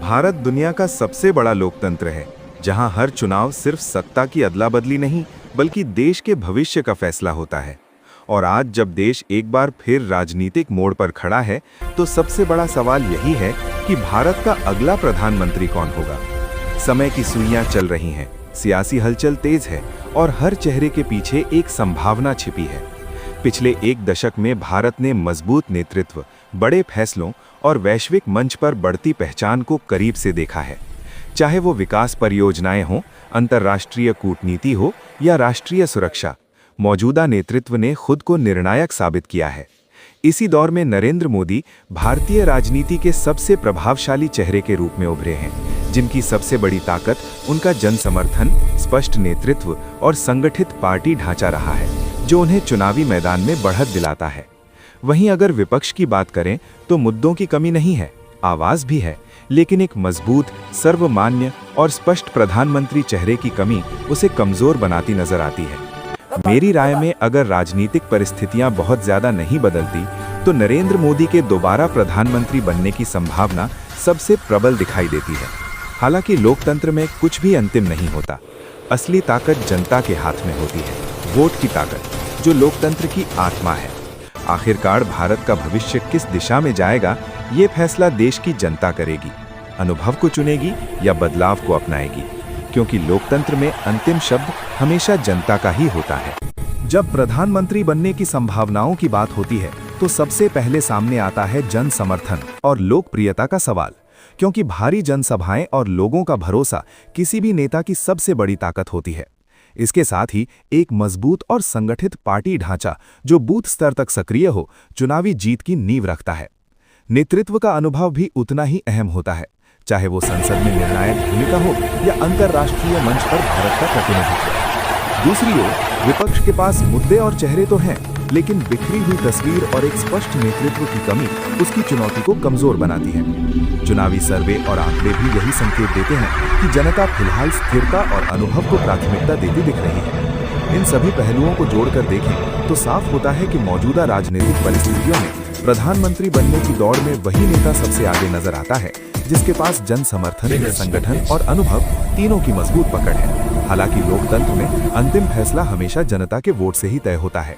भारत दुनिया का सबसे बड़ा लोकतंत्र है, जहां हर चुनाव सिर्फ सत्ता की अदला बदली नहीं, बल्कि देश के भविष्य का फैसला होता है। और आज जब देश एक बार फिर राजनीतिक मोड़ पर खड़ा है, तो सबसे बड़ा सवाल यही है कि भारत का अगला प्रधानमंत्री कौन होगा। समय की सुइयां चल रही हैं, सियासी हलचल तेज है और हर चेहरे के पीछे एक संभावना छिपी है। पिछले एक दशक में भारत ने मजबूत नेतृत्व, बड़े फैसलों और वैश्विक मंच पर बढ़ती पहचान को करीब से देखा है। चाहे वो विकास परियोजनाएं हों, अंतर्राष्ट्रीय कूटनीति हो या राष्ट्रीय सुरक्षा, मौजूदा नेतृत्व ने खुद को निर्णायक साबित किया है। इसी दौर में नरेंद्र मोदी भारतीय राजनीति के सबसे प्रभावशाली चेहरे के रूप में उभरे हैं, जिनकी सबसे बड़ी ताकत उनका जनसमर्थन, स्पष्ट नेतृत्व और संगठित पार्टी ढांचा रहा है, जो उन्हें चुनावी मैदान में बढ़त दिलाता है। वहीं अगर विपक्ष की बात करें तो मुद्दों की कमी नहीं है, आवाज भी है, लेकिन एक मजबूत, सर्वमान्य और स्पष्ट प्रधानमंत्री चेहरे की कमी उसे कमजोर बनाती नजर आती है। मेरी राय में अगर राजनीतिक परिस्थितियां बहुत ज्यादा नहीं बदलती, तो नरेंद्र मोदी के दोबारा प्रधानमंत्री बनने की संभावना सबसे प्रबल दिखाई देती है। हालांकि लोकतंत्र में कुछ भी अंतिम नहीं होता। असली ताकत जनता के हाथ में होती है, वोट की ताकत, जो लोकतंत्र की आत्मा है। आखिरकार भारत का भविष्य किस दिशा में जाएगा, ये फैसला देश की जनता करेगी। अनुभव को चुनेगी या बदलाव को अपनाएगी, क्योंकि लोकतंत्र में अंतिम शब्द हमेशा जनता का ही होता है। जब प्रधानमंत्री बनने की संभावनाओं की बात होती है, तो सबसे पहले सामने आता है जन समर्थन और लोकप्रियता का सवाल, क्योंकि भारी जनसभाएं और लोगों का भरोसा किसी भी नेता की सबसे बड़ी ताकत होती है। इसके साथ ही एक मजबूत और संगठित पार्टी ढांचा, जो बूथ स्तर तक सक्रिय हो, चुनावी जीत की नींव रखता है। नेतृत्व का अनुभव भी उतना ही अहम होता है, चाहे वो संसद में निर्णायक भूमिका हो या अंतर्राष्ट्रीय मंच पर भारत का प्रतिनिधित्व। दूसरी ओर विपक्ष के पास मुद्दे और चेहरे तो हैं, लेकिन बिखरी हुई तस्वीर और एक स्पष्ट नेतृत्व की कमी उसकी चुनौती को कमजोर बनाती है। चुनावी सर्वे और आंकड़े भी यही संकेत देते हैं कि जनता फिलहाल स्थिरता और अनुभव को प्राथमिकता देती दिख रही है। इन सभी पहलुओं को जोड़कर देखें तो साफ होता है कि मौजूदा राजनीतिक परिस्थितियों में प्रधानमंत्री बनने की दौड़ में वही नेता सबसे आगे नजर आता है, जिसके पास जन समर्थन, संगठन और अनुभव तीनों की मजबूत पकड़ है। हालांकि लोकतंत्र में अंतिम फैसला हमेशा जनता के वोट से ही तय होता है।